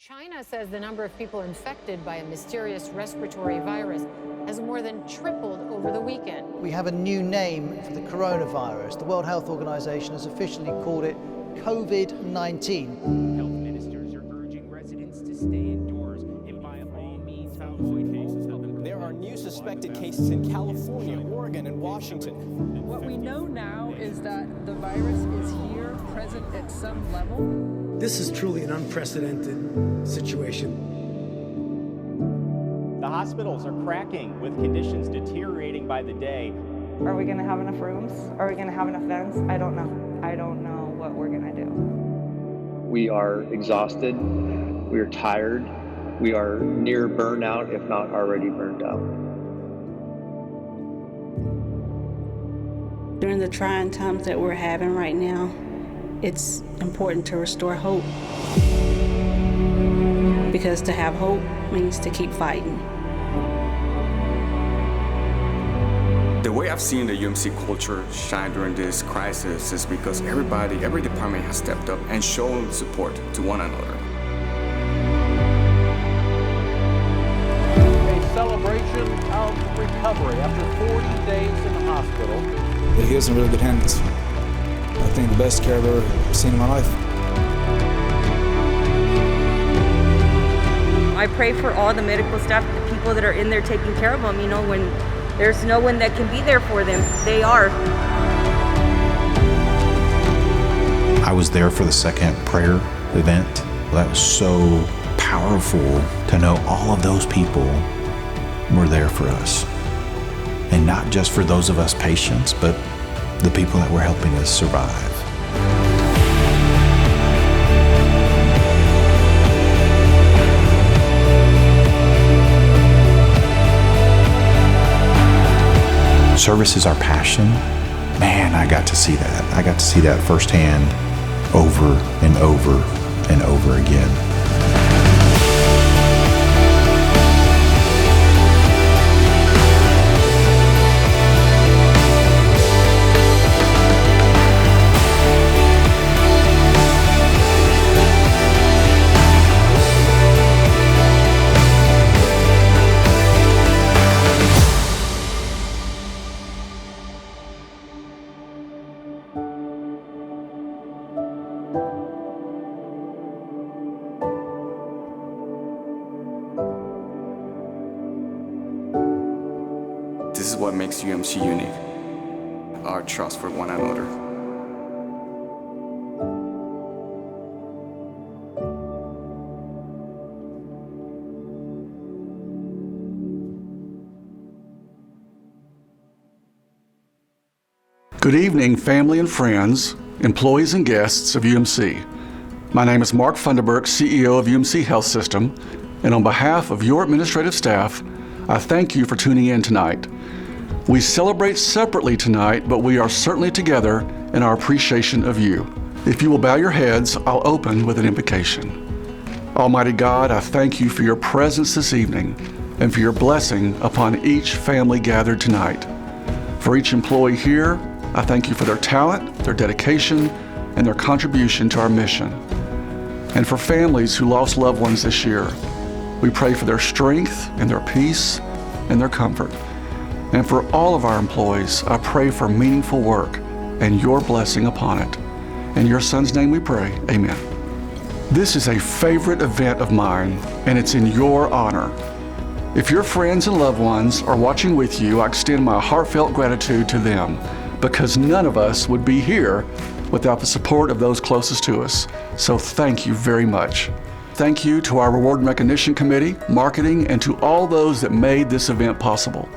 China says the number of people infected by a mysterious respiratory virus has more than tripled over the weekend. We have a new name for the coronavirus. The World Health Organization has officially called it COVID-19. Health ministers are urging residents to stay indoors and by all means avoid cases. There are new suspected cases in California, Oregon, and Washington. What we know now is that the virus is here, present at some level. This is truly an unprecedented situation. The hospitals are cracking with conditions deteriorating by the day. Are we going to have enough rooms? Are we going to have enough beds? I don't know. I don't know what we're going to do. We are exhausted. We are tired. We are near burnout, if not already burned out. During the trying times that we're having right now, it's important to restore hope. Because to have hope means to keep fighting. The way I've seen the UMC culture shine during this crisis is because every department has stepped up and shown support to one another. A celebration of recovery after 40 days in the hospital. He was in really good hands. I think the best care I've ever seen in my life. I pray for all the medical staff, the people that are in there taking care of them. You know, when there's no one that can be there for them, they are. I was there for the second prayer event. That was so powerful to know all of those people were there for us. And not just for those of us patients, but the people that were helping us survive. Service is our passion. Man, I got to see that. I got to see that firsthand over and over and over again. This is what makes UMC unique, our trust for one another. Good evening, family and friends, employees and guests of UMC. My name is Mark Funderburk, CEO of UMC Health System, and on behalf of your administrative staff, I thank you for tuning in tonight. We celebrate separately tonight, but we are certainly together in our appreciation of you. If you will bow your heads, I'll open with an invocation. Almighty God, I thank you for your presence this evening and for your blessing upon each family gathered tonight. For each employee here, I thank you for their talent, their dedication, and their contribution to our mission. And for families who lost loved ones this year, we pray for their strength and their peace and their comfort. And for all of our employees, I pray for meaningful work and your blessing upon it. In your Son's name we pray, amen. This is a favorite event of mine, and it's in your honor. If your friends and loved ones are watching with you, I extend my heartfelt gratitude to them, because none of us would be here without the support of those closest to us. So thank you very much. Thank you to our Reward and Recognition Committee, marketing, and to all those that made this event possible.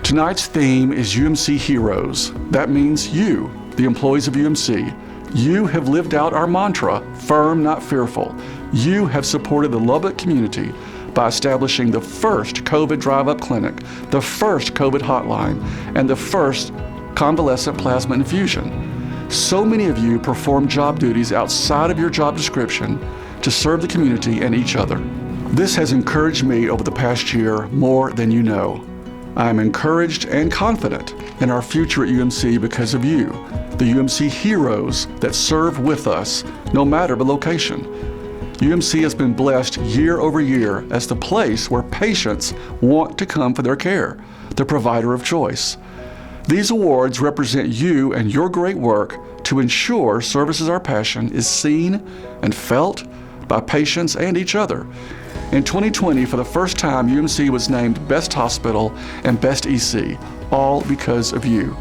Tonight's theme is UMC Heroes. That means you, the employees of UMC. You have lived out our mantra, firm, not fearful. You have supported the Lubbock community by establishing the first COVID drive-up clinic, the first COVID hotline, and the first convalescent plasma infusion. So many of you perform job duties outside of your job description to serve the community and each other. This has encouraged me over the past year more than you know. I am encouraged and confident in our future at UMC because of you, the UMC heroes that serve with us, no matter the location. UMC has been blessed year over year as the place where patients want to come for their care, the provider of choice. These awards represent you and your great work to ensure Services Our Passion is seen and felt by patients and each other. In 2020, for the first time, UMC was named Best Hospital and Best EC, all because of you.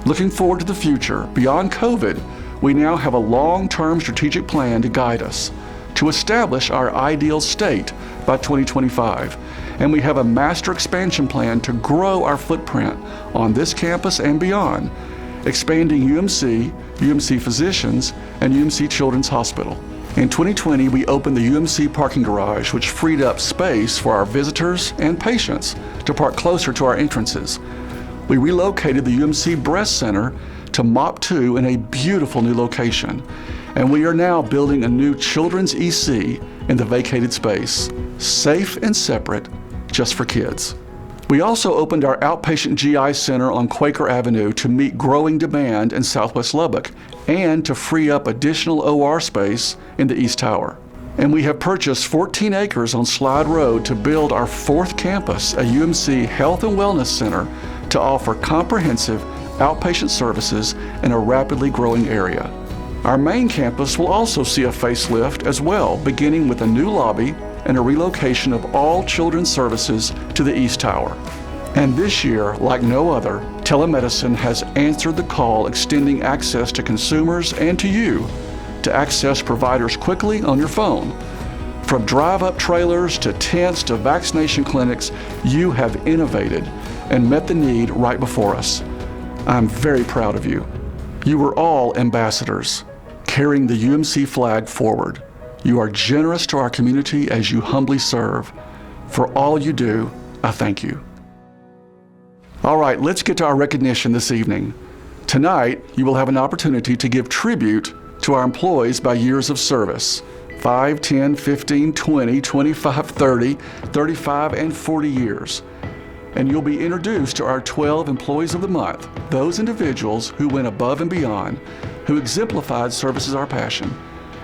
Looking forward to the future, beyond COVID, we now have a long-term strategic plan to guide us, to establish our ideal state by 2025. And we have a master expansion plan to grow our footprint on this campus and beyond, expanding UMC, UMC Physicians, and UMC Children's Hospital. In 2020, we opened the UMC parking garage, which freed up space for our visitors and patients to park closer to our entrances. We relocated the UMC Breast Center to MOP 2 in a beautiful new location. And we are now building a new children's EC in the vacated space, safe and separate, just for kids. We also opened our outpatient GI center on Quaker Avenue to meet growing demand in Southwest Lubbock and to free up additional OR space in the East Tower. And we have purchased 14 acres on Slide Road to build our fourth campus, a UMC Health and Wellness Center, to offer comprehensive outpatient services in a rapidly growing area. Our main campus will also see a facelift as well, beginning with a new lobby and a relocation of all children's services to the East Tower. And this year, like no other, telemedicine has answered the call, extending access to consumers and to you to access providers quickly on your phone. From drive-up trailers to tents to vaccination clinics, you have innovated and met the need right before us. I'm very proud of you. You are all ambassadors, carrying the UMC flag forward. You are generous to our community as you humbly serve. For all you do, I thank you. All right, let's get to our recognition this evening. Tonight, you will have an opportunity to give tribute to our employees by years of service. 5, 10, 15, 20, 25, 30, 35, and 40 years. And you'll be introduced to our 12 Employees of the Month, those individuals who went above and beyond, who exemplified Services Our Passion.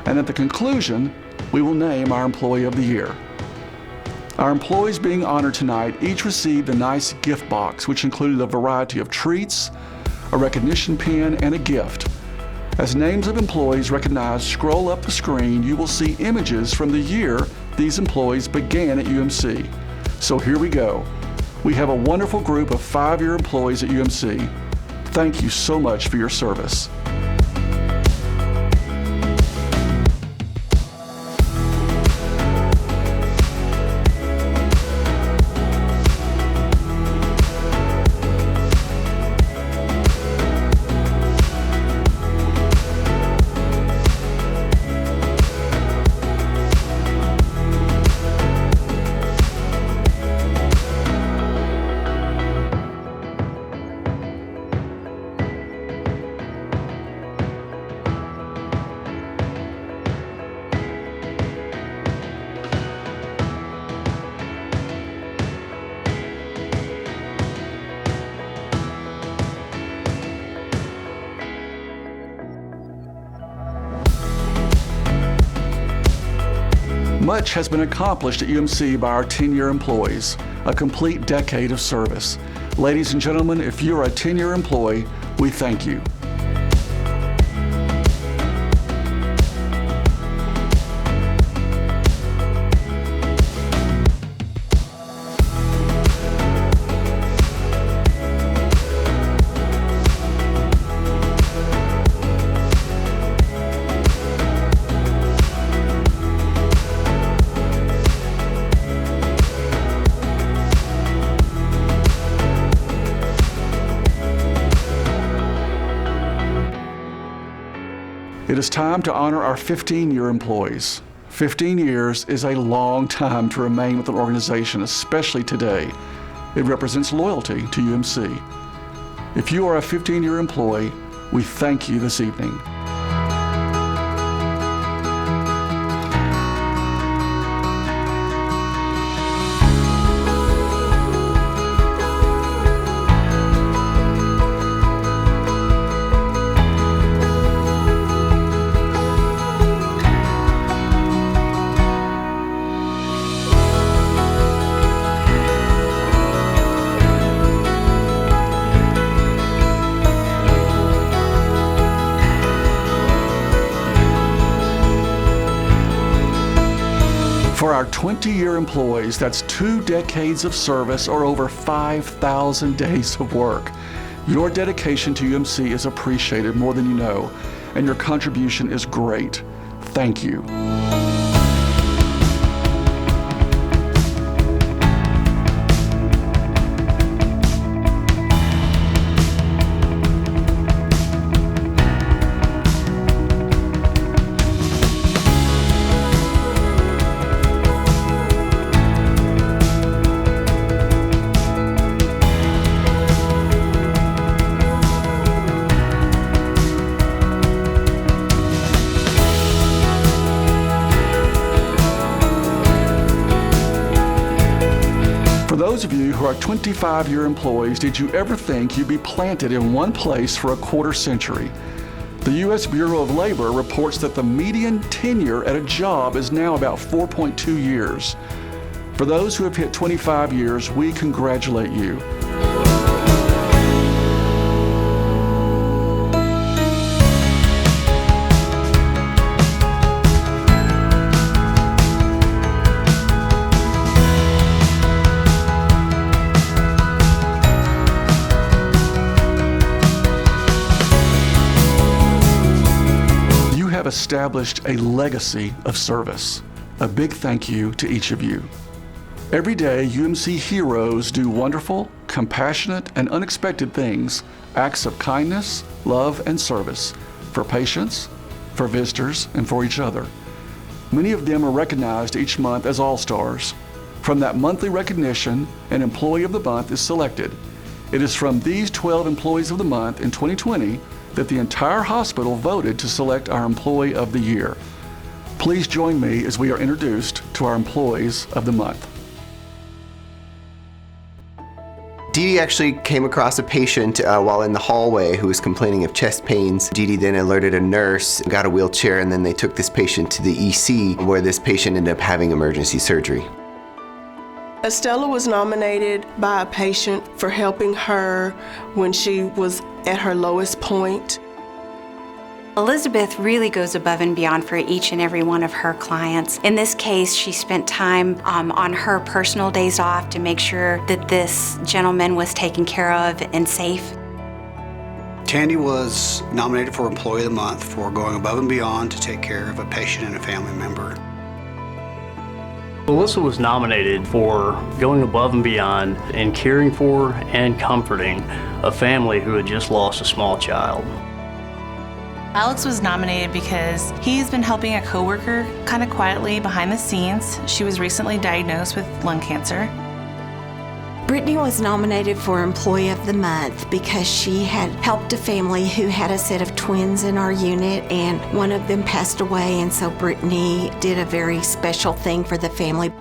And at the conclusion, we will name our Employee of the Year. Our employees being honored tonight each received a nice gift box, which included a variety of treats, a recognition pin, and a gift. As names of employees recognized scroll up the screen, you will see images from the year these employees began at UMC. So here we go. We have a wonderful group of 5-year employees at UMC. Thank you so much for your service. Much has been accomplished at UMC by our 10-year employees, a complete decade of service. Ladies and gentlemen, if you're a 10-year employee, we thank you. It is time to honor our 15-year employees. 15 years is a long time to remain with an organization, especially today. It represents loyalty to UMC. If you are a 15-year employee, we thank you this evening. For our 20-year employees, that's 2 decades of service or over 5,000 days of work. Your dedication to UMC is appreciated more than you know, and your contribution is great. Thank you. For those of you who are 25-year employees, did you ever think you'd be planted in one place for a quarter century? The U.S. Bureau of Labor reports that the median tenure at a job is now about 4.2 years. For those who have hit 25 years, we congratulate you. Have established a legacy of service. A big thank you to each of you. Every day, UMC heroes do wonderful, compassionate, and unexpected things, acts of kindness, love, and service for patients, for visitors, and for each other. Many of them are recognized each month as all-stars. From that monthly recognition, an Employee of the Month is selected. It is from these 12 Employees of the Month in 2020 that the entire hospital voted to select our Employee of the Year. Please join me as we are introduced to our Employees of the Month. Dee Dee actually came across a patient while in the hallway who was complaining of chest pains. Dee Dee then alerted a nurse, got a wheelchair, and then they took this patient to the EC where this patient ended up having emergency surgery. Estella was nominated by a patient for helping her when she was at her lowest point. Elizabeth really goes above and beyond for each and every one of her clients. In this case, she spent time on her personal days off to make sure that this gentleman was taken care of and safe. Tandy was nominated for Employee of the Month for going above and beyond to take care of a patient and a family member. Melissa was nominated for going above and beyond in caring for and comforting a family who had just lost a small child. Alex was nominated because he's been helping a coworker kind of quietly behind the scenes. She was recently diagnosed with lung cancer. Brittany was nominated for Employee of the Month because she had helped a family who had a set of twins in our unit, and one of them passed away, and so Brittany did a very special thing for the family.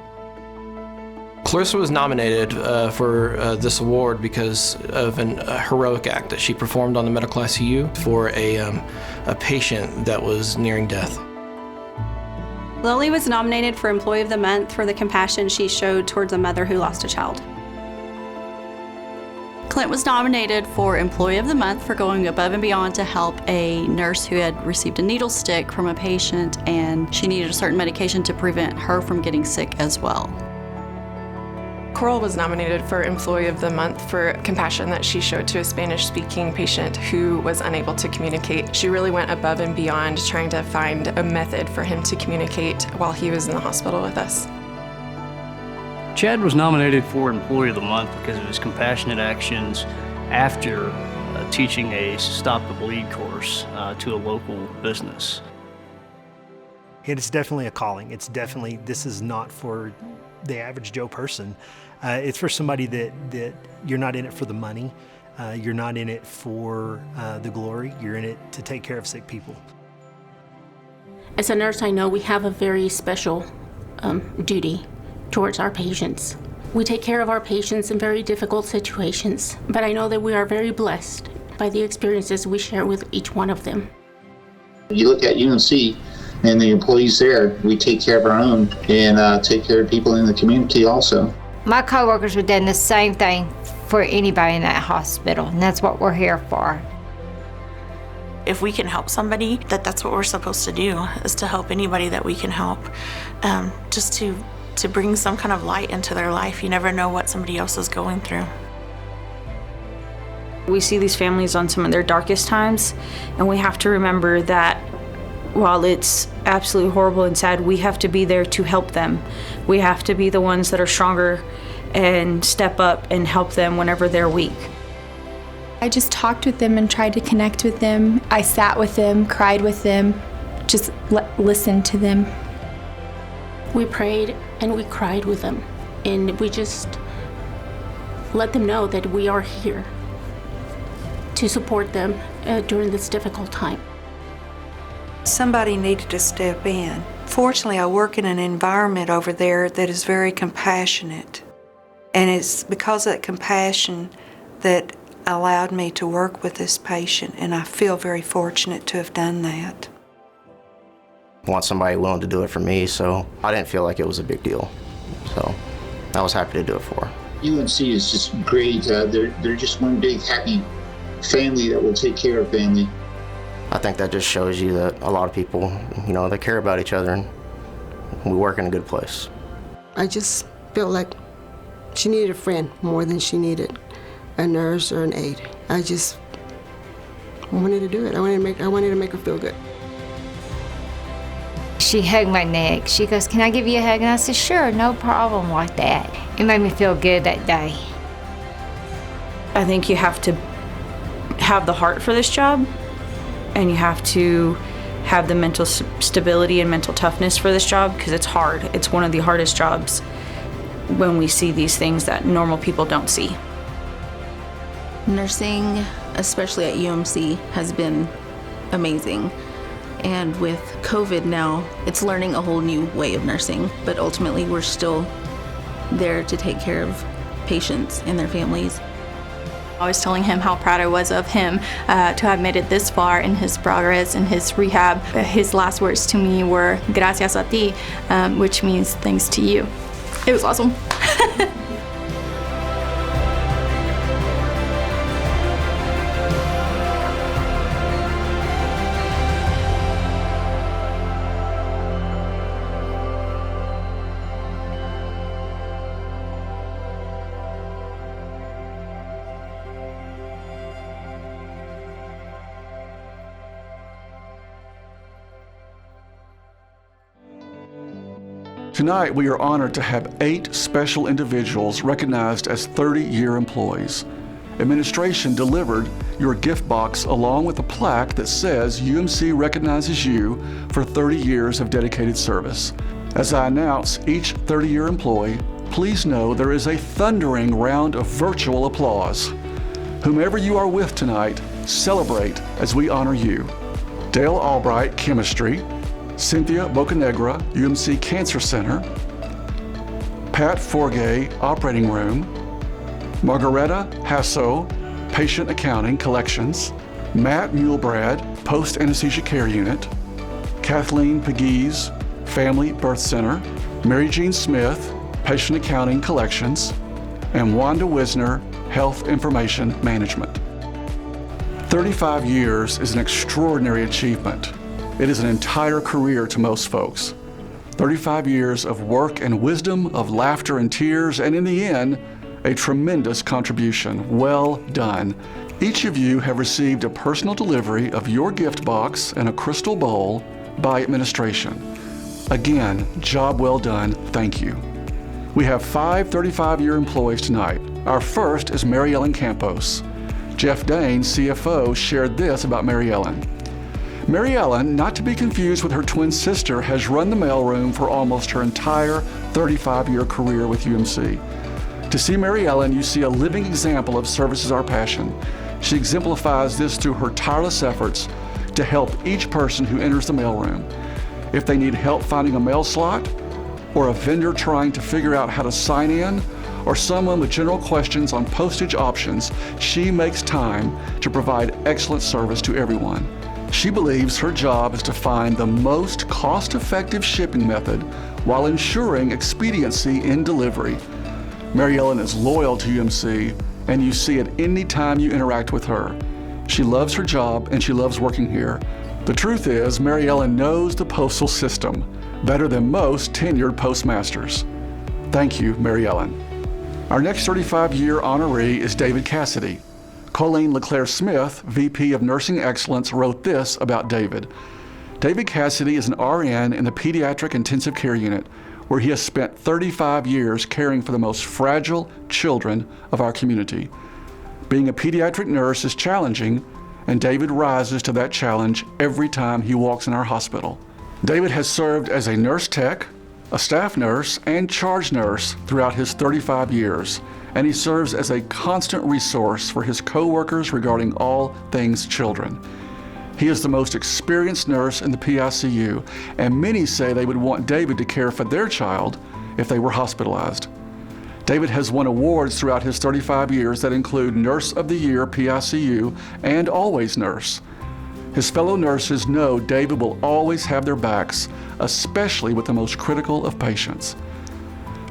Clarissa was nominated for this award because of a heroic act that she performed on the medical ICU for a patient that was nearing death. Lily was nominated for Employee of the Month for the compassion she showed towards a mother who lost a child. Clint was nominated for Employee of the Month for going above and beyond to help a nurse who had received a needle stick from a patient, and she needed a certain medication to prevent her from getting sick as well. Coral was nominated for Employee of the Month for compassion that she showed to a Spanish-speaking patient who was unable to communicate. She really went above and beyond trying to find a method for him to communicate while he was in the hospital with us. Chad was nominated for Employee of the Month because of his compassionate actions after teaching a Stop the Bleed course to a local business. It's definitely a calling. It's definitely, this is not for the average Joe person. It's for somebody that you're not in it for the money. You're not in it for the glory. You're in it to take care of sick people. As a nurse, I know we have a very special duty towards our patients. We take care of our patients in very difficult situations, but I know that we are very blessed by the experiences we share with each one of them. You look at UMC and the employees there, we take care of our own and take care of people in the community also. My coworkers have done the same thing for anybody in that hospital, and that's what we're here for. If we can help somebody, that's what we're supposed to do, is to help anybody that we can help, just to bring some kind of light into their life. You never know what somebody else is going through. We see these families on some of their darkest times, and we have to remember that while it's absolutely horrible and sad, we have to be there to help them. We have to be the ones that are stronger and step up and help them whenever they're weak. I just talked with them and tried to connect with them. I sat with them, cried with them, just listened to them. We prayed and we cried with them, and we just let them know that we are here to support them during this difficult time. Somebody needed to step in. Fortunately, I work in an environment over there that is very compassionate. And it's because of that compassion that allowed me to work with this patient, and I feel very fortunate to have done that. I want somebody willing to do it for me, so I didn't feel like it was a big deal. So I was happy to do it for her. UMC is just great. They're just one big happy family that will take care of family. I think that just shows you that a lot of people, they care about each other, and we work in a good place. I just felt like she needed a friend more than she needed a nurse or an aide. I just wanted to do it. I wanted to make her feel good. She hugged my neck. She goes, "Can I give you a hug?" And I said, "Sure, no problem," like that. It made me feel good that day. I think you have to have the heart for this job, and you have to have the mental stability and mental toughness for this job, because it's hard. It's one of the hardest jobs when we see these things that normal people don't see. Nursing, especially at UMC, has been amazing. And with COVID now, it's learning a whole new way of nursing. But ultimately, we're still there to take care of patients and their families. I was telling him how proud I was of him to have made it this far in his progress in his rehab. His last words to me were "Gracias a ti," which means thanks to you. It was awesome. Tonight, we are honored to have 8 special individuals recognized as 30-year employees. Administration delivered your gift box along with a plaque that says UMC recognizes you for 30 years of dedicated service. As I announce each 30-year employee, please know there is a thundering round of virtual applause. Whomever you are with tonight, celebrate as we honor you. Dale Albright, Chemistry. Cynthia Bocanegra, UMC Cancer Center. Pat Forgay, Operating Room. Margareta Hasso, Patient Accounting, Collections. Matt Mulebrad, Post-Anesthesia Care Unit. Kathleen Pegues, Family Birth Center. Mary Jean Smith, Patient Accounting, Collections. And Wanda Wisner, Health Information Management. 35 years is an extraordinary achievement. It is an entire career to most folks. 35 years of work and wisdom, of laughter and tears, and in the end, a tremendous contribution. Well done. Each of you have received a personal delivery of your gift box and a crystal bowl by administration. Again, job well done. Thank you. We have 5 35-year employees tonight. Our first is Mary Ellen Campos. Jeff Dane, CFO, shared this about Mary Ellen. Mary Ellen, not to be confused with her twin sister, has run the mailroom for almost her entire 35-year career with UMC. To see Mary Ellen, you see a living example of service is our passion. She exemplifies this through her tireless efforts to help each person who enters the mailroom. If they need help finding a mail slot, or a vendor trying to figure out how to sign in, or someone with general questions on postage options, she makes time to provide excellent service to everyone. She believes her job is to find the most cost-effective shipping method while ensuring expediency in delivery. Mary Ellen is loyal to UMC, and you see it any time you interact with her. She loves her job and she loves working here. The truth is, Mary Ellen knows the postal system better than most tenured postmasters. Thank you, Mary Ellen. Our next 35-year honoree is David Cassidy. Colleen LeClaire Smith, VP of Nursing Excellence, wrote this about David. David Cassidy is an RN in the Pediatric Intensive Care Unit, where he has spent 35 years caring for the most fragile children of our community. Being a pediatric nurse is challenging, and David rises to that challenge every time he walks in our hospital. David has served as a nurse tech, a staff nurse, and charge nurse throughout his 35 years, and he serves as a constant resource for his coworkers regarding all things children. He is the most experienced nurse in the PICU, and many say they would want David to care for their child if they were hospitalized. David has won awards throughout his 35 years that include Nurse of the Year PICU and Always Nurse. His fellow nurses know David will always have their backs, especially with the most critical of patients.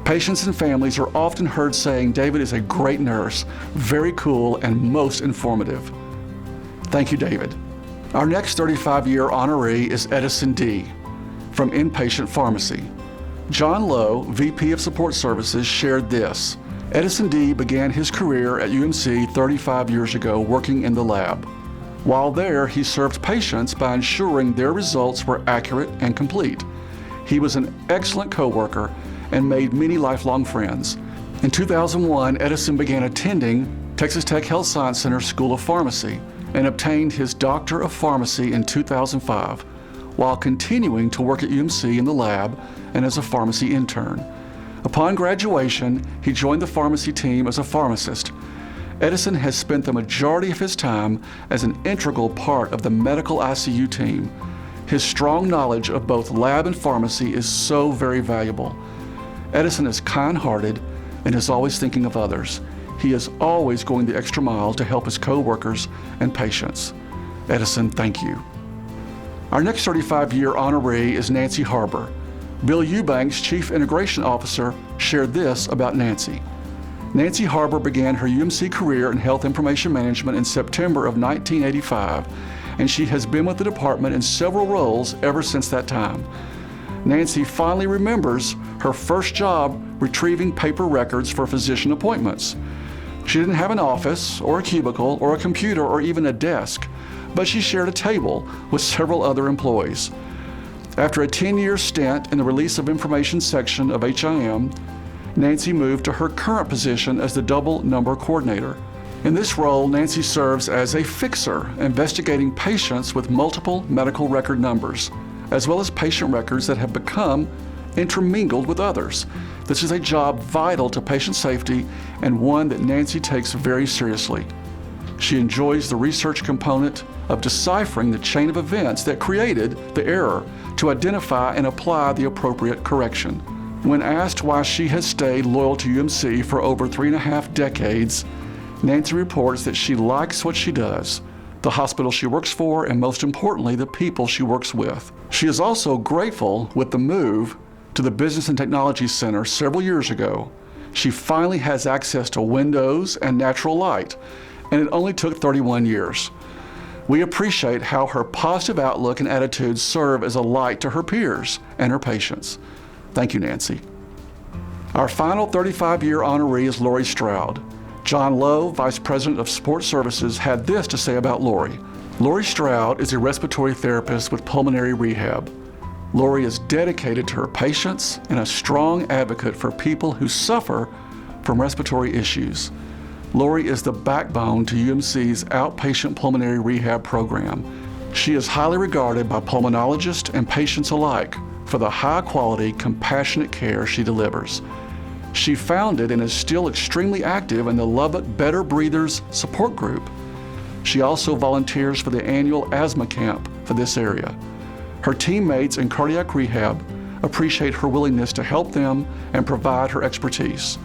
Patients and families are often heard saying David is a great nurse, very cool, and most informative. Thank you, David. Our next 35-year honoree is Edison D. from Inpatient Pharmacy. John Lowe, VP of Support Services, shared this. Edison D. began his career at UMC 35 years ago working in the lab. While there, he served patients by ensuring their results were accurate and complete. He was an excellent coworker and made many lifelong friends. In 2001, Edison began attending Texas Tech Health Science Center School of Pharmacy and obtained his Doctor of Pharmacy in 2005, while continuing to work at UMC in the lab and as a pharmacy intern. Upon graduation, he joined the pharmacy team as a pharmacist. Edison has spent the majority of his time as an integral part of the medical ICU team. His strong knowledge of both lab and pharmacy is so very valuable. Edison is kind-hearted and is always thinking of others. He is always going the extra mile to help his co-workers and patients. Edison, thank you. Our next 35-year honoree is Nancy Harbor. Bill Eubanks, Chief Integration Officer, shared this about Nancy. Nancy Harbor began her UMC career in health information management in September of 1985, and she has been with the department in several roles ever since that time. Nancy finally remembers her first job retrieving paper records for physician appointments. She didn't have an office or a cubicle or a computer or even a desk, but she shared a table with several other employees. After a 10-year stint in the release of information section of HIM, Nancy moved to her current position as the double number coordinator. In this role, Nancy serves as a fixer, investigating patients with multiple medical record numbers, as well as patient records that have become intermingled with others. This is a job vital to patient safety and one that Nancy takes very seriously. She enjoys the research component of deciphering the chain of events that created the error to identify and apply the appropriate correction. When asked why she has stayed loyal to UMC for over 3.5 decades, Nancy reports that she likes what she does, the hospital she works for, and most importantly, the people she works with. She is also grateful with the move to the Business and Technology Center several years ago. She finally has access to windows and natural light, and it only took 31 years. We appreciate how her positive outlook and attitude serve as a light to her peers and her patients. Thank you, Nancy. Our final 35-year honoree is Lori Stroud. John Lowe, Vice President of Support Services, had this to say about Lori. Lori Stroud is a respiratory therapist with pulmonary rehab. Lori is dedicated to her patients and a strong advocate for people who suffer from respiratory issues. Lori is the backbone to UMC's outpatient pulmonary rehab program. She is highly regarded by pulmonologists and patients alike for the high-quality, compassionate care she delivers. She founded and is still extremely active in the Lubbock Better Breathers support group. She also volunteers for the annual asthma camp for this area. Her teammates in cardiac rehab appreciate her willingness to help them and provide her expertise.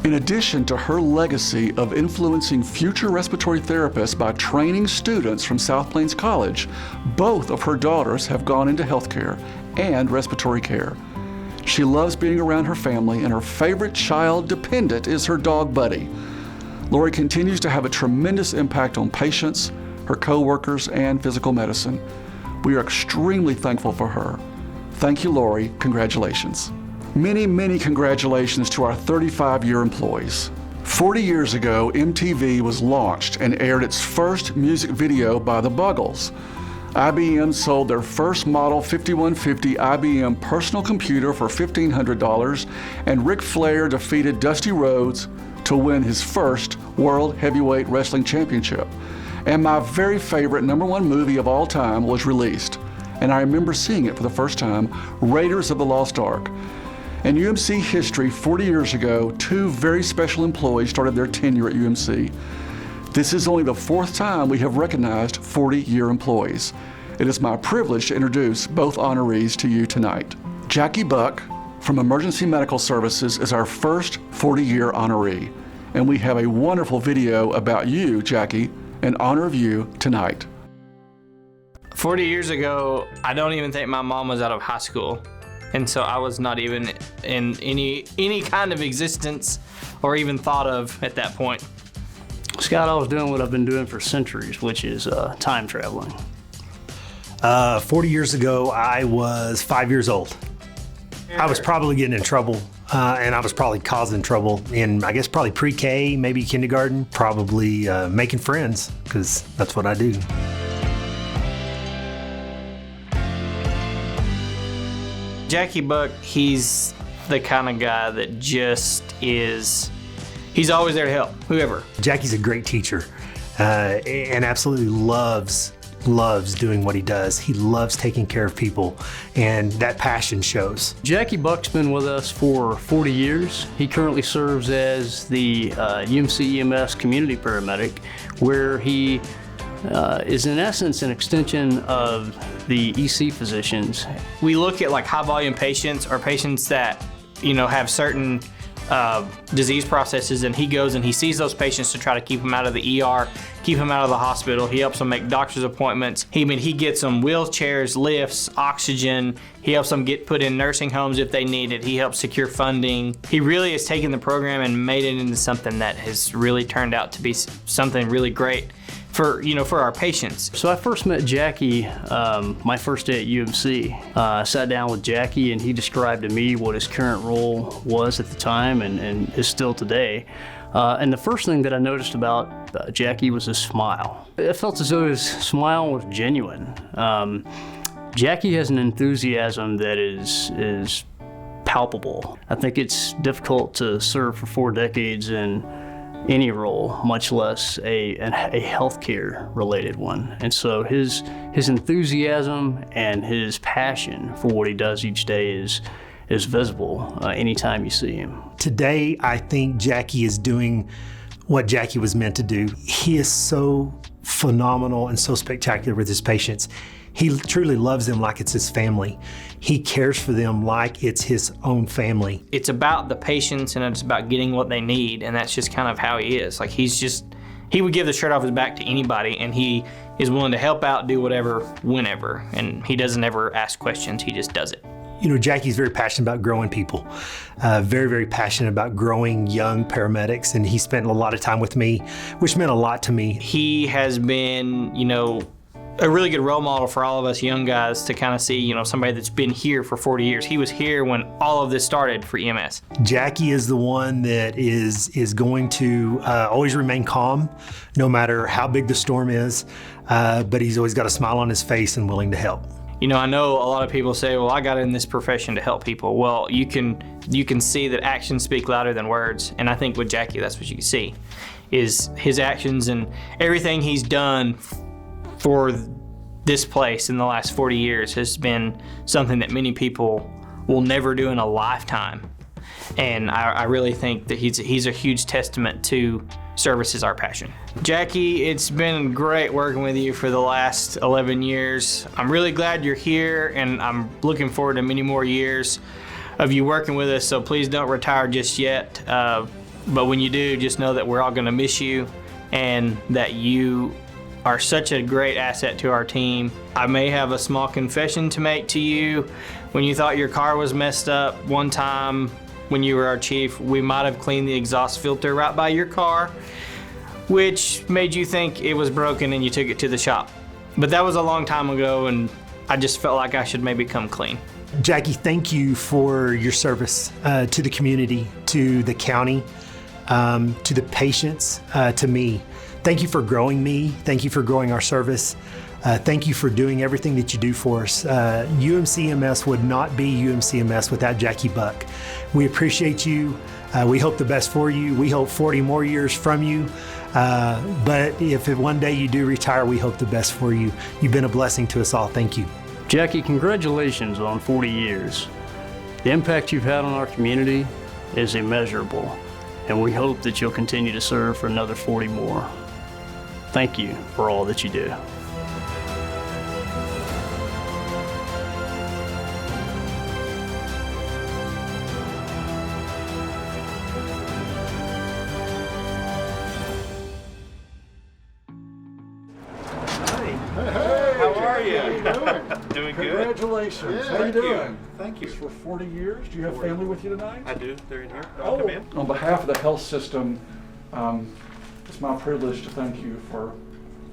In addition to her legacy of influencing future respiratory therapists by training students from South Plains College, both of her daughters have gone into healthcare and respiratory care. She loves being around her family, and her favorite child dependent is her dog Buddy. Lori continues to have a tremendous impact on patients, her co-workers, and physical medicine. We are extremely thankful for her. Thank you, Lori. Congratulations. Many, many congratulations to our 35-year employees. 40 years ago, MTV was launched and aired its first music video by the Buggles. IBM sold their first model 5150 IBM personal computer for $1,500, and Ric Flair defeated Dusty Rhodes to win his first World Heavyweight Wrestling Championship. And my very favorite #1 movie of all time was released, and I remember seeing it for the first time, Raiders of the Lost Ark. In UMC history, 40 years ago, 2 very special employees started their tenure at UMC. This is only the 4th time we have recognized 40-year employees. It is my privilege to introduce both honorees to you tonight. Jackie Buck from Emergency Medical Services is our first 40-year honoree, and we have a wonderful video about you, Jackie, in honor of you tonight. 40 years ago, I don't even think my mom was out of high school. And so I was not even in any kind of existence or even thought of at that point. Scott, I was doing what I've been doing for centuries, which is time traveling. 40 years ago, I was 5 years old. I was probably getting in trouble, and I was probably causing trouble in, I guess, probably pre-K, maybe kindergarten, probably making friends, because that's what I do. Jackie Buck, he's the kind of guy that just is, he's always there to help, whoever. Jackie's a great teacher and absolutely loves doing what he does. He loves taking care of people, and that passion shows. Jackie Buck's been with us for 40 years. He currently serves as the UMC EMS community paramedic, where he is in essence an extension of the EC physicians. We look at like high volume patients or patients that, you know, have certain disease processes, and he goes and he sees those patients to try to keep them out of the ER, keep them out of the hospital. He helps them make doctor's appointments. He gets them wheelchairs, lifts, oxygen. He helps them get put in nursing homes if they need it. He helps secure funding. He really has taken the program and made it into something that has really turned out to be something really great for, you know, for our patients. So I first met Jackie my first day at UMC. I sat down with Jackie and he described to me what his current role was at the time and is still today. And the first thing that I noticed about Jackie was his smile. It felt as though his smile was genuine. Jackie has an enthusiasm that is palpable. I think it's difficult to serve for 4 decades in any role, much less a healthcare related one. And so his enthusiasm and his passion for what he does each day is visible anytime you see him. Today, I think Jackie is doing what Jackie was meant to do. He is so phenomenal and so spectacular with his patients. He truly loves them like it's his family. He cares for them like it's his own family. It's about the patients and it's about getting what they need, and that's just kind of how he is. Like he would give the shirt off his back to anybody, and he is willing to help out, do whatever, whenever, and he doesn't ever ask questions, he just does it. You know, Jackie's very passionate about growing people, very, very passionate about growing young paramedics, and he spent a lot of time with me, which meant a lot to me. He has been, you know, a really good role model for all of us young guys to kind of see, you know, somebody that's been here for 40 years. He was here when all of this started for EMS. Jackie is the one that is going to always remain calm, no matter how big the storm is, but he's always got a smile on his face and willing to help. You know, I know a lot of people say, well, I got in this profession to help people. Well, you can see that actions speak louder than words, and I think with Jackie, that's what you can see, is his actions and everything he's done for this place in the last 40 years has been something that many people will never do in a lifetime. And I really think that he's a huge testament to service is our passion. Jackie, it's been great working with you for the last 11 years. I'm really glad you're here, and I'm looking forward to many more years of you working with us, so please don't retire just yet. But when you do, just know that we're all gonna miss you and that you are such a great asset to our team. I may have a small confession to make to you. When you thought your car was messed up one time when you were our chief, we might have cleaned the exhaust filter right by your car. which made you think it was broken and you took it to the shop. But that was a long time ago, and I just felt like I should maybe come clean. Jackie, thank you for your service to the community, to the county, to the patients, to me. Thank you for growing me. Thank you for growing our service. Thank you for doing everything that you do for us. UMCMS would not be UMCMS without Jackie Buck. We appreciate you. We hope the best for you. We hope 40 more years from you. But if one day you do retire, we hope the best for you. You've been a blessing to us all. Thank you. Jackie, congratulations on 40 years. The impact you've had on our community is immeasurable, and we hope that you'll continue to serve for another 40 more. Thank you for all that you do. Doing good. Congratulations. Yeah, How you thank you. doing? Thank you. For 40 years. Do you have family with you tonight? I do. They're in here. Oh, Come in. on behalf of the health system, it's my privilege to thank you for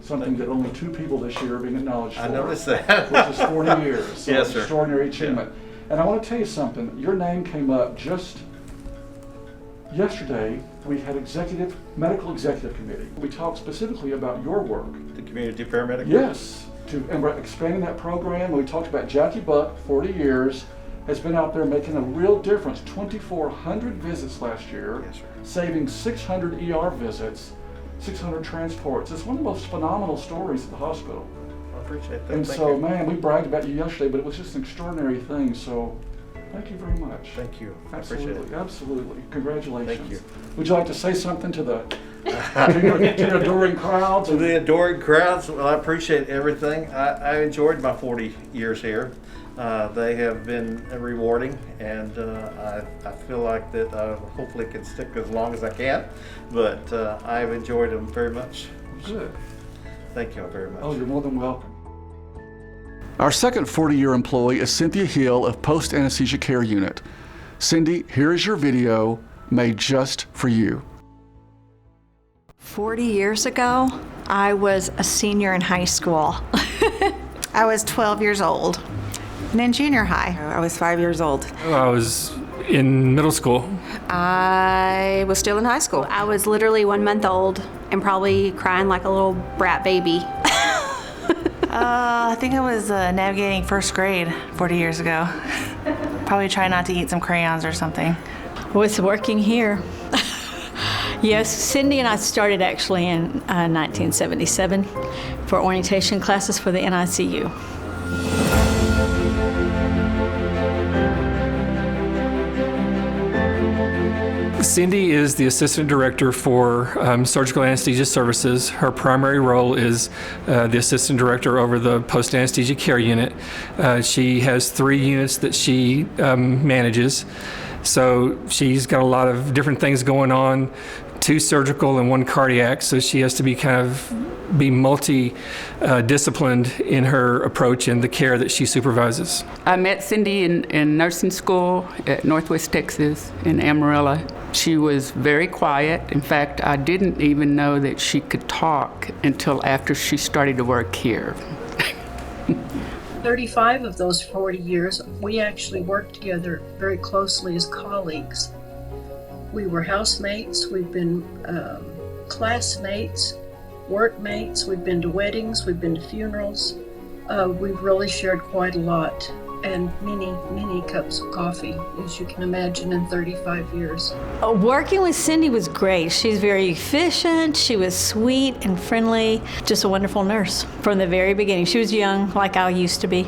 something that only 2 people this year are being acknowledged for. I noticed that. Which is 40 years. So Yes, it's sir. Extraordinary achievement. And I want to tell you something. Your name came up just yesterday. We had medical executive committee. We talked specifically about your work. The community paramedic? Yes. And we're expanding that program. We talked about Jackie Buck, 40 years, has been out there making a real difference. 2,400 visits last year, Yes, sir. saving 600 ER visits, 600 transports. It's one of the most phenomenal stories at the hospital. I appreciate that. And Thank so, you. man, we bragged about you yesterday, but it was just an extraordinary thing. So, thank you very much. Thank you. I Absolutely, appreciate it. absolutely. Congratulations. Thank you. Would you like to say something to the to your adoring crowds? To the adoring crowds, well, I appreciate everything. I enjoyed my 40 years here. They have been rewarding, and I feel like that I hopefully can stick as long as I can, but I've enjoyed them very much. Good. Thank you all very much. Oh, you're more than welcome. Our second 40-year employee is Cynthia Hill of Post Anesthesia Care Unit. Cindy, here is your video made just for you. 40 years ago, I was a senior in high school. I was 12 years old. And in junior high, I was 5 years old. I was in middle school. I was still in high school. I was literally 1 month old and probably crying like a little brat baby. I think I was navigating first grade 40 years ago. Probably trying not to eat some crayons or something. Was working here. Yes, Cindy and I started actually in 1977 for orientation classes for the NICU. Cindy is the assistant director for surgical anesthesia services. Her primary role is the assistant director over the post anesthesia care unit. She has 3 units that she manages. So she's got a lot of different things going on, 2 surgical and 1 cardiac. So she has to be be multi-disciplined in her approach and the care that she supervises. I met Cindy in nursing school at Northwest Texas in Amarillo. She was very quiet. In fact, I didn't even know that she could talk until after she started to work here. 35 of those 40 years, we actually worked together very closely as colleagues. We were housemates, we've been classmates, workmates, we've been to weddings, we've been to funerals. We've really shared quite a lot, and many cups of coffee, as you can imagine, in 35 years. Working with Cindy was great. She's very efficient, she was sweet and friendly, just a wonderful nurse from the very beginning. She was young, like I used to be.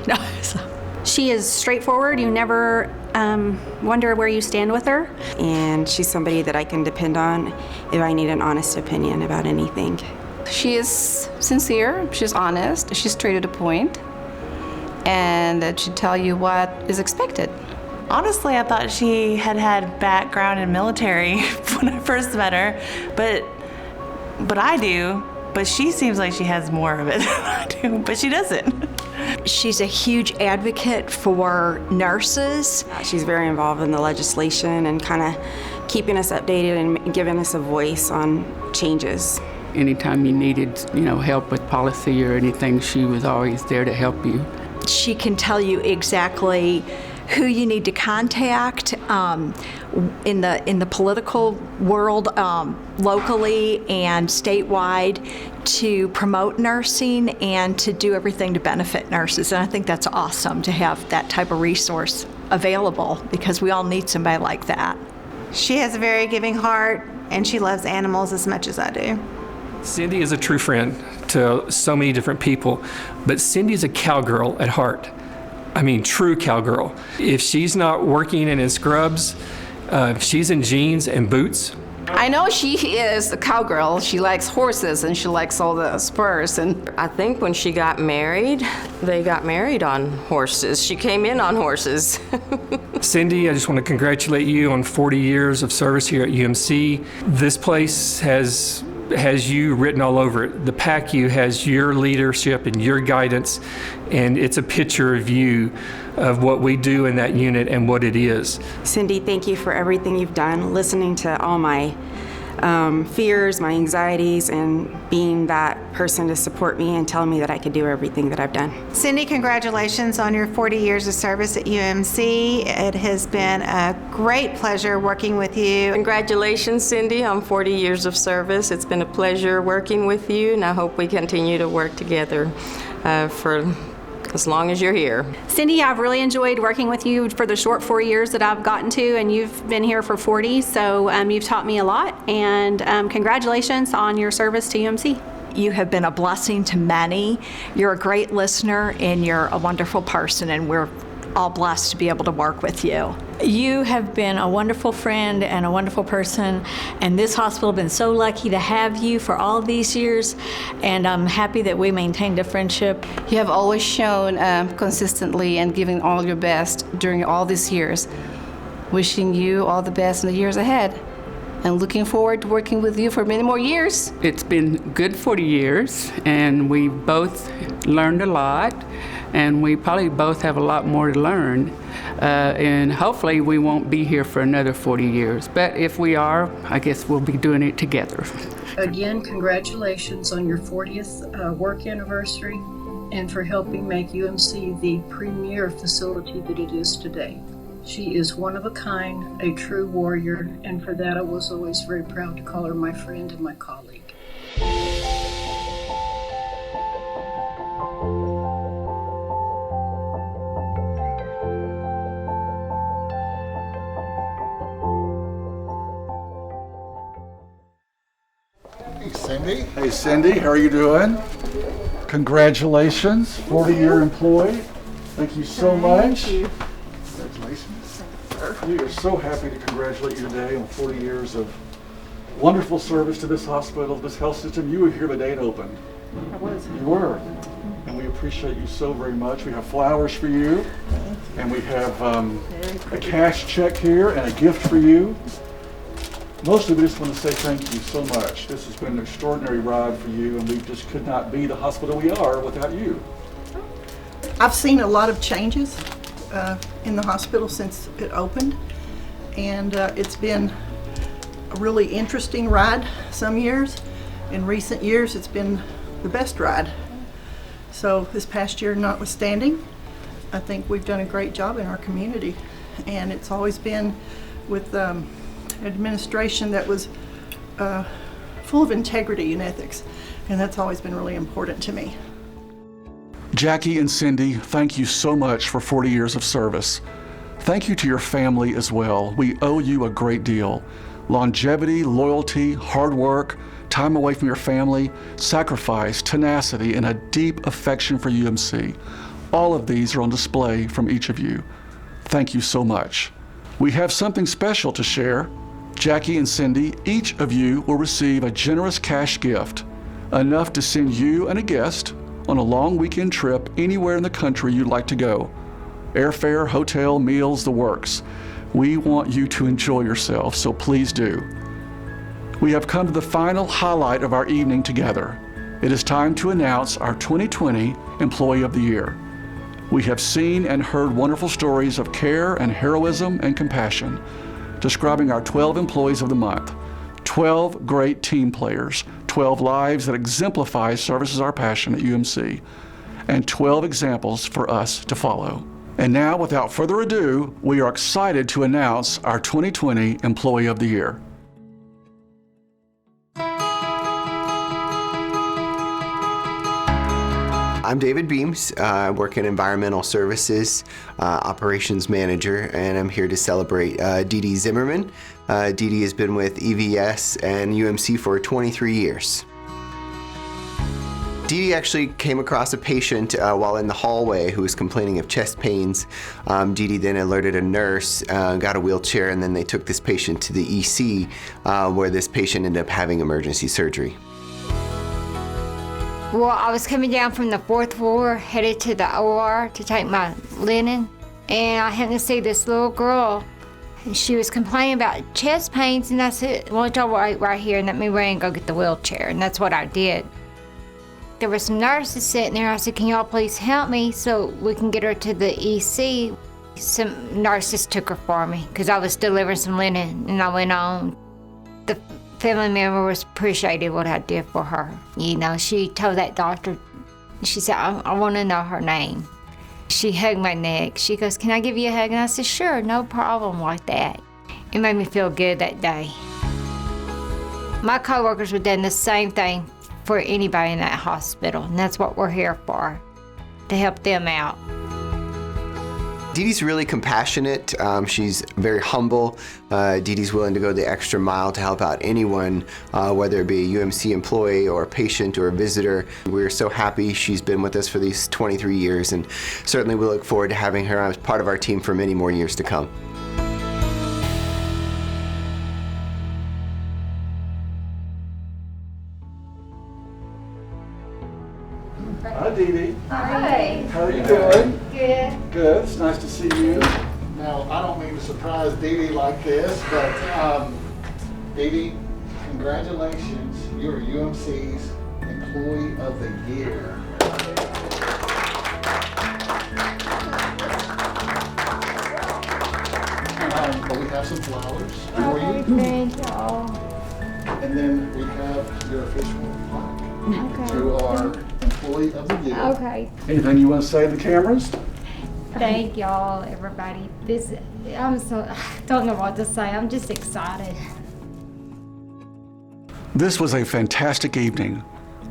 She is straightforward. You never wonder where you stand with her. And she's somebody that I can depend on if I need an honest opinion about anything. She is sincere, she's honest, she's straight to the point, and that she'd tell you what is expected. Honestly, I thought she had background in military when I first met her, but I do. But she seems like she has more of it than I do, but she doesn't. She's a huge advocate for nurses. She's very involved in the legislation and kind of keeping us updated and giving us a voice on changes. anytime you needed, help with policy or anything, she was always there to help you. She can tell you exactly who you need to contact in the political world, locally and statewide, to promote nursing and to do everything to benefit nurses. And I think that's awesome to have that type of resource available, because we all need somebody like that. She has a very giving heart, and she loves animals as much as I do. Cindy is a true friend to so many different people, but Cindy's a cowgirl at heart. I mean, true cowgirl. If she's not working and in scrubs, if she's in jeans and boots. I know she is a cowgirl. She likes horses and she likes all the spurs. And I think when she got married, they got married on horses. She came in on horses. Cindy, I just want to congratulate you on 40 years of service here at UMC. This place has you written all over it. The PACU has your leadership and your guidance, and it's a picture of you, of what we do in that unit and what it is. Cindy, thank you for everything you've done, listening to all my fears, my anxieties, and being that person to support me and tell me that I could do everything that I've done. Cindy, congratulations on your 40 years of service at UMC. It has been a great pleasure working with you. Congratulations, Cindy, on 40 years of service. It's been a pleasure working with you, and I hope we continue to work together for as long as you're here. Cindy, I've really enjoyed working with you for the short 4 years that I've gotten to, and you've been here for 40, so you've taught me a lot, and congratulations on your service to UMC. You have been a blessing to many. You're a great listener, and you're a wonderful person, and we're all blessed to be able to work with you. You have been a wonderful friend and a wonderful person, and this hospital has been so lucky to have you for all these years, and I'm happy that we maintained a friendship. You have always shown consistently and giving all your best during all these years. Wishing you all the best in the years ahead, and looking forward to working with you for many more years. It's been good 40 years, and we both learned a lot, and we probably both have a lot more to learn. And hopefully we won't be here for another 40 years. But if we are, I guess we'll be doing it together. Again, congratulations on your 40th work anniversary and for helping make UMC the premier facility that it is today. She is one of a kind, a true warrior, and for that I was always very proud to call her my friend and my colleague. Hey, Cindy. Hey, Cindy, how are you doing? Congratulations, 40-year employee. Thank you so much. Thank you. Congratulations. We are so happy to congratulate you today on 40 years of wonderful service to this hospital, this health system. You were here the day it opened. I was. You were. And we appreciate you so very much. We have flowers for you. And we have a cash check here and a gift for you. Mostly we just want to say thank you so much. This has been an extraordinary ride for you, and we just could not be the hospital we are without you. I've seen a lot of changes in the hospital since it opened, and it's been a really interesting ride some years. In recent years, it's been the best ride. So this past year notwithstanding, I think we've done a great job in our community, and it's always been with administration that was full of integrity and ethics, and that's always been really important to me. Jackie and Cindy, thank you so much for 40 years of service. Thank you to your family as well. We owe you a great deal. Longevity, loyalty, hard work, time away from your family, sacrifice, tenacity, and a deep affection for UMC. All of these are on display from each of you. Thank you so much. We have something special to share. Jackie and Cindy, each of you will receive a generous cash gift, enough to send you and a guest on a long weekend trip anywhere in the country you'd like to go. Airfare, hotel, meals, the works. We want you to enjoy yourself, so please do. We have come to the final highlight of our evening together. It is time to announce our 2020 Employee of the Year. We have seen and heard wonderful stories of care and heroism and compassion, describing our 12 employees of the month, 12 great team players, 12 lives that exemplify service as our passion at UMC, and 12 examples for us to follow. And now, without further ado, we are excited to announce our 2020 Employee of the Year. I'm David Beams. I work in environmental services, operations manager, and I'm here to celebrate Dee Dee Zimmerman. Dee Dee has been with EVS and UMC for 23 years. Dee Dee actually came across a patient while in the hallway who was complaining of chest pains. Dee Dee then alerted a nurse, got a wheelchair, and then they took this patient to the EC where this patient ended up having emergency surgery. Well, I was coming down from the 4th floor, headed to the OR to take my linen, and I happened to see this little girl, and she was complaining about chest pains, and I said, "Why don't y'all wait right here and let me run and go get the wheelchair?" And that's what I did. There were some nurses sitting there. I said, "Can y'all please help me so we can get her to the EC?" Some nurses took her for me because I was delivering some linen, and I went on. The family member was appreciative what I did for her. You know, she told that doctor, she said, I want to know her name. She hugged my neck. She goes, "Can I give you a hug?" And I said, "Sure, no problem," like that. It made me feel good that day. My coworkers were doing the same thing for anybody in that hospital, and that's what we're here for, to help them out. Dee Dee's really compassionate. She's very humble. Dee Dee's willing to go the extra mile to help out anyone, whether it be a UMC employee or a patient or a visitor. We're so happy she's been with us for these 23 years, and certainly we look forward to having her as part of our team for many more years to come. Hi, Dee Dee. Hi. How are you doing? Good. Good. It's nice to see you. Now, I don't mean to surprise Dee Dee like this, but Dee Dee, congratulations. You're UMC's Employee of the Year. But we have some flowers for you. Thank y'all. And then we have your official plaque to our Employee of the Year. Okay. Anything you want to say to the cameras? Thank y'all, everybody. Don't know what to say. I'm just excited. This was a fantastic evening.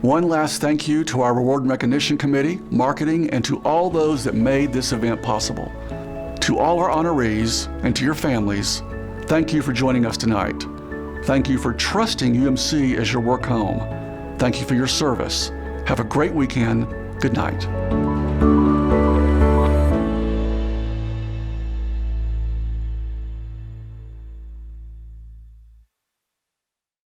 One last thank you to our Reward and Recognition Committee, marketing, and to all those that made this event possible. To all our honorees and to your families, thank you for joining us tonight. Thank you for trusting UMC as your work home. Thank you for your service. Have a great weekend. Good night.